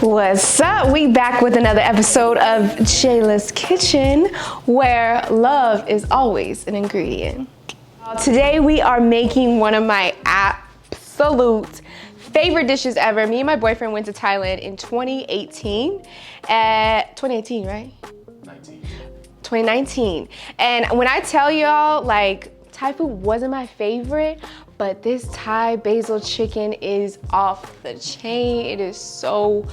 What's up? We back with another episode of Djayla's Kitchen, where love is always an ingredient. Today we are making one of my absolute favorite dishes ever. Me and my boyfriend went to Thailand in 2018. 2018, right? 2019. And when I tell y'all, like, Thai food wasn't my favorite, but this Thai basil chicken is off the chain. It is so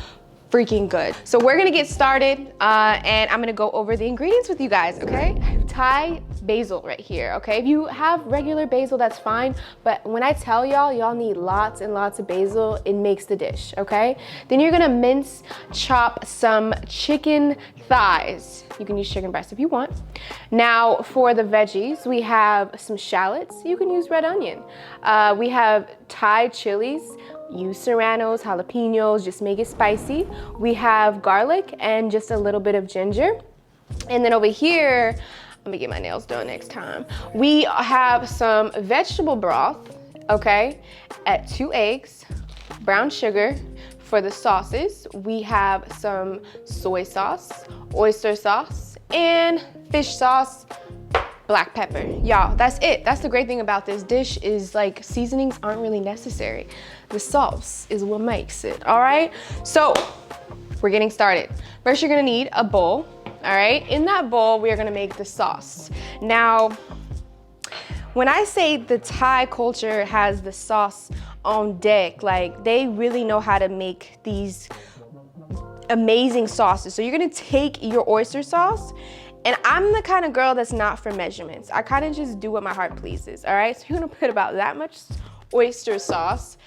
freaking good. So we're gonna get started and I'm gonna go over the ingredients with you guys, okay? I have Thai basil right here, okay? If you have regular basil, that's fine, but when I tell y'all, y'all need lots and lots of basil, it makes the dish, okay? Then you're gonna chop some chicken thighs. You can use chicken breast if you want. Now for the veggies, we have some shallots. You can use red onion. We have Thai chilies. Use serranos, jalapenos, just make it spicy. We have garlic and just a little bit of ginger. And then over here, I'm gonna get my nails done next time. We have some vegetable broth, okay? At 2 eggs, brown sugar. For the sauces, we have some soy sauce, oyster sauce, and fish sauce, black pepper. Y'all, that's it. That's the great thing about this dish is like seasonings aren't really necessary. The sauce is what makes it, all right? So we're getting started. First, you're gonna need a bowl, all right? In that bowl, we are gonna make the sauce. Now, when I say the Thai culture has the sauce on deck, like they really know how to make these amazing sauces. So you're gonna take your oyster sauce, and I'm the kind of girl that's not for measurements. I kind of just do what my heart pleases, all right? So you're gonna put about that much oyster sauce.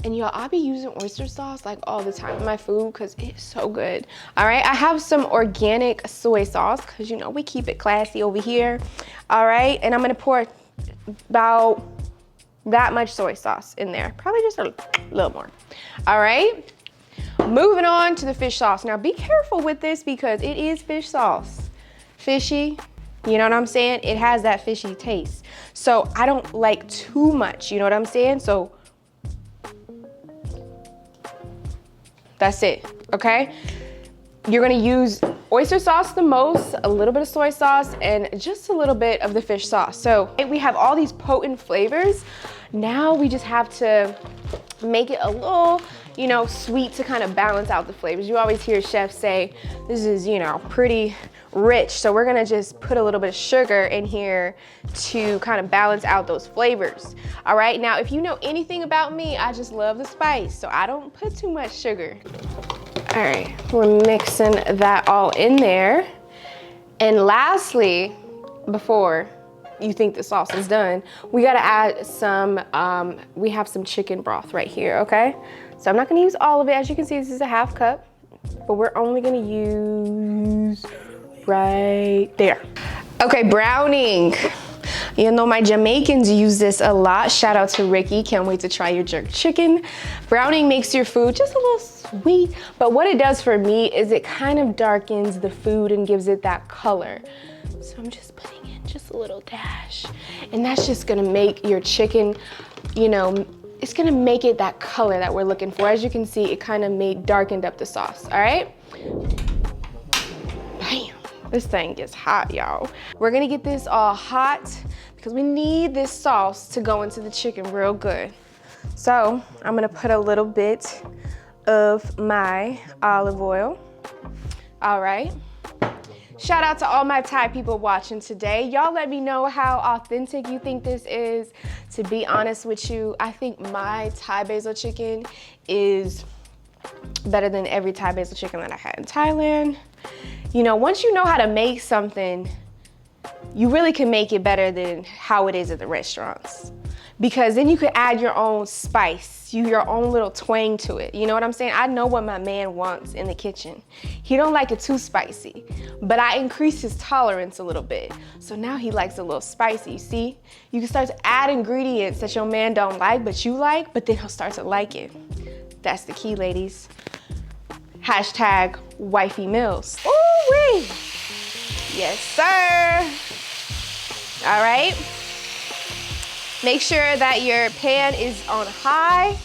And y'all, I'll be using oyster sauce like all the time in my food because it's so good. All right, I have some organic soy sauce because you know we keep it classy over here. All right, and I'm gonna pour about that much soy sauce in there. Probably just a little more. All right, moving on to the fish sauce. Now be careful with this because it is fish sauce. Fishy, you know what I'm saying? It has that fishy taste. So I don't like too much, you know what I'm saying? So that's it, okay? You're gonna use oyster sauce the most, a little bit of soy sauce, and just a little bit of the fish sauce. So we have all these potent flavors. Now we just have to make it a little, you know, sweet to kind of balance out the flavors. You always hear chefs say, this is, you know, pretty rich. So we're gonna just put a little bit of sugar in here to kind of balance out those flavors. All right, now if you know anything about me, I just love the spice, so I don't put too much sugar. All right, we're mixing that all in there. And lastly, before you think the sauce is done, we gotta add some, we have some chicken broth right here, okay? So I'm not gonna use all of it. As you can see, this is a ½ cup, but we're only gonna use right there. Okay, browning. You know, my Jamaicans use this a lot. Shout out to Ricky. Can't wait to try your jerk chicken. Browning makes your food just a little sweet, but what it does for me is it kind of darkens the food and gives it that color. So I'm just putting in just a little dash. And that's just gonna make your chicken, you know, it's gonna make it that color that we're looking for. As you can see, it kind of darkened up the sauce, all right? Bam. This thing gets hot, y'all. We're gonna get this all hot because we need this sauce to go into the chicken real good. So I'm gonna put a little bit of my olive oil. All right. Shout out to all my Thai people watching today. Y'all let me know how authentic you think this is. To be honest with you, I think my Thai basil chicken is better than every Thai basil chicken that I had in Thailand. You know, once you know how to make something, you really can make it better than how it is at the restaurants. Because then you could add your own spice, your own little twang to it. You know what I'm saying? I know what my man wants in the kitchen. He don't like it too spicy, but I increased his tolerance a little bit. So now he likes a little spicy, you see? You can start to add ingredients that your man don't like, but you like, but then he'll start to like it. That's the key, ladies. Hashtag wifey meals. Ooh-wee. Yes, sir. All right. Make sure that your pan is on high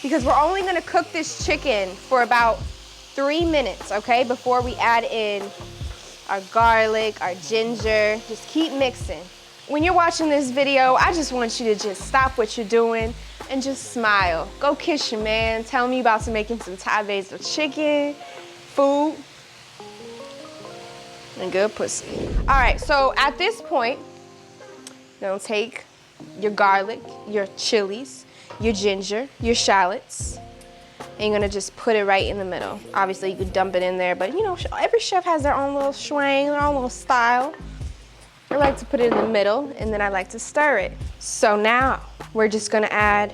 because we're only gonna cook this chicken for about 3 minutes, okay? Before we add in our garlic, our ginger, just keep mixing. When you're watching this video, I just want you to just stop what you're doing and just smile. Go kiss your man, tell him you about to making some Thai basil chicken, food, and good pussy. All right, so at this point, you're gonna take your garlic, your chilies, your ginger, your shallots, and you're gonna just put it right in the middle. Obviously, you could dump it in there, but you know, every chef has their own little swang, their own little style. I like to put it in the middle, and then I like to stir it. So now, we're just gonna add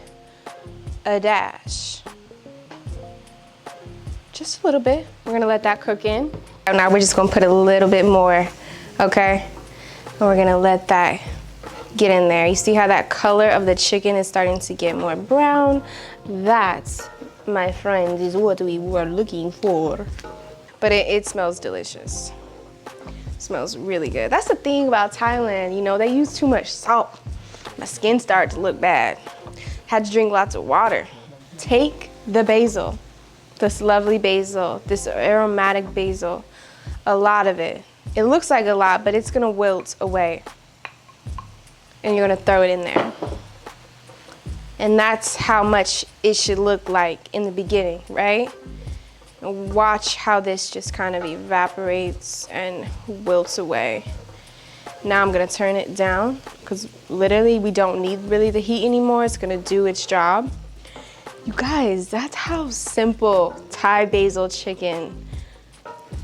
a dash. Just a little bit. We're gonna let that cook in. And now we're just gonna put a little bit more, okay? And we're gonna let that get in there. You see how that color of the chicken is starting to get more brown? That, my friend, is what we were looking for. But it smells delicious. It smells really good. That's the thing about Thailand, you know, they use too much salt. My skin started to look bad. Had to drink lots of water. Take the basil, this lovely basil, this aromatic basil, a lot of it. It looks like a lot, but it's gonna wilt away. And you're gonna throw it in there. And that's how much it should look like in the beginning, right? And watch how this just kind of evaporates and wilts away. Now I'm gonna turn it down because literally we don't need really the heat anymore. It's gonna do its job. You guys, that's how simple Thai basil chicken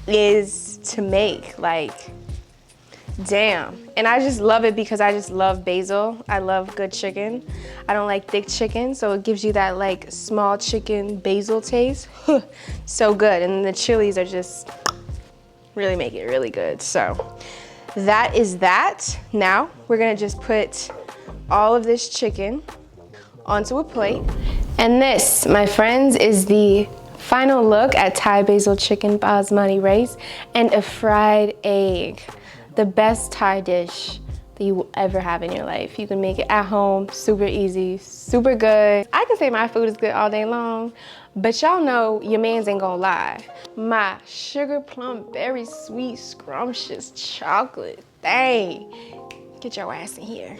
is to make. Like, damn. And I just love it because I just love basil. I love good chicken. I don't like thick chicken, so it gives you that like small chicken basil taste. So good. And the chilies are just really make it really good. So that is that. Now we're gonna just put all of this chicken onto a plate. And this, my friends, is the final look at Thai basil chicken basmati rice and a fried egg. The best Thai dish that you will ever have in your life. You can make it at home, super easy, super good. I can say my food is good all day long, but y'all know your mans ain't gonna lie. My sugar plum berry sweet scrumptious chocolate thing. Get your ass in here.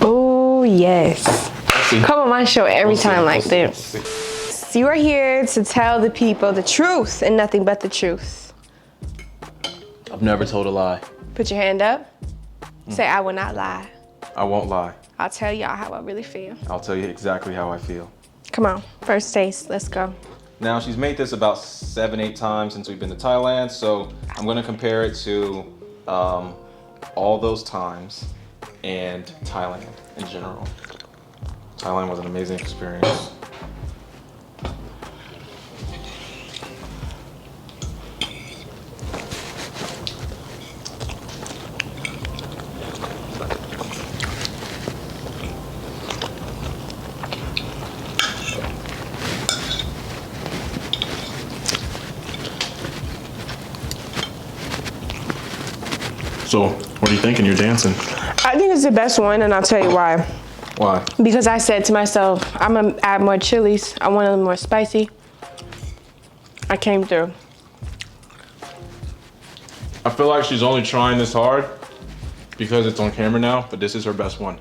Oh yes. Come on my show every time like this. You are here to tell the people the truth and nothing but the truth. I've never told a lie. Put your hand up. Say, I will not lie. I won't lie. I'll tell y'all how I really feel. I'll tell you exactly how I feel. Come on, first taste, let's go. Now, she's made this about 7-8 times since we've been to Thailand, so I'm gonna compare it to all those times and Thailand in general. Thailand was an amazing experience. So, what are you thinking? You're dancing. I think it's the best one, and I'll tell you why. Why? Because I said to myself, I'm gonna add more chilies. I want them more spicy. I came through. I feel like she's only trying this hard because it's on camera now, but this is her best one.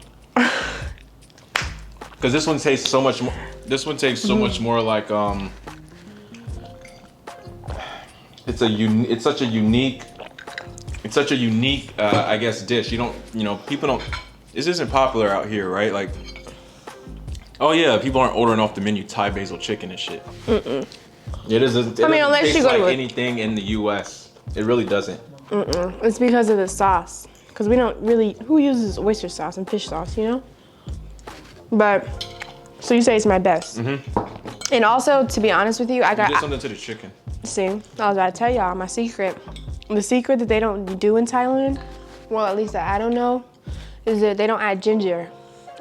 Because this one tastes so much more. This one tastes so much more like It's such a unique. It's such a unique, I guess, dish. People don't. This isn't popular out here, right? Like, oh yeah, people aren't ordering off the menu Thai basil chicken and shit. It doesn't. It doesn't taste like anything in the U.S. It really doesn't. It's because of the sauce. Because we don't really. Who uses oyster sauce and fish sauce, you know? But so you say it's my best. And also, to be honest with you, I got. You did something to the chicken. See, I was about to tell y'all my secret. The secret that they don't do in Thailand, well, at least that I don't know, is that they don't add ginger.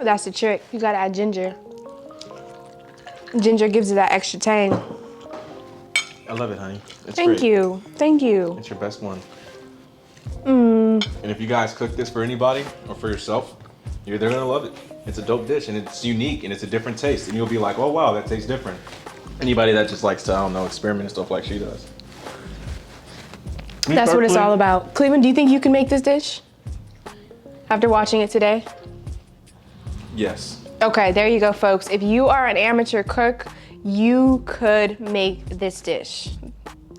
That's the trick. You gotta add ginger. Ginger gives it that extra tang. I love it, honey. It's Thank great. you. Thank you. It's your best one. And if you guys cook this for anybody or for yourself, they're gonna love it. It's a dope dish and it's unique and it's a different taste. And you'll be like, oh wow, that tastes different. Anybody that just likes to, I don't know, experiment and stuff like she does. That's what it's all about. Cleveland, do you think you can make this dish? After watching it today? Yes. Okay, there you go, folks. If you are an amateur cook, you could make this dish.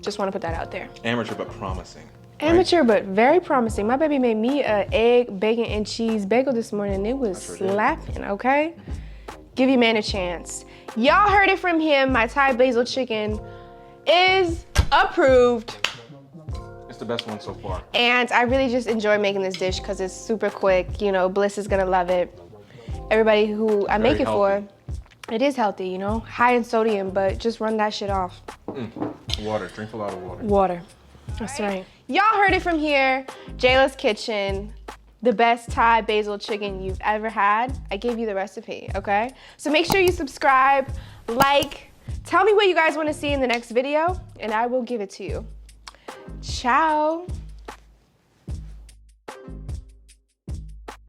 Just want to put that out there. Amateur but promising. Amateur, right? but very promising. My baby made me an egg, bacon, and cheese bagel this morning, and it was slapping, okay? Give your man a chance. Y'all heard it from him. My Thai basil chicken is approved. It's the best one so far. And I really just enjoy making this dish because it's super quick. You know, Bliss is gonna love it. Everybody who I make it for, it is healthy, you know? High in sodium, but just run that shit off. Water, drink a lot of water. Water, that's right. Y'all heard it from here. Djayla's Kitchen, the best Thai basil chicken you've ever had. I gave you the recipe, okay? So make sure you subscribe, like, tell me what you guys wanna see in the next video, and I will give it to you. Ciao.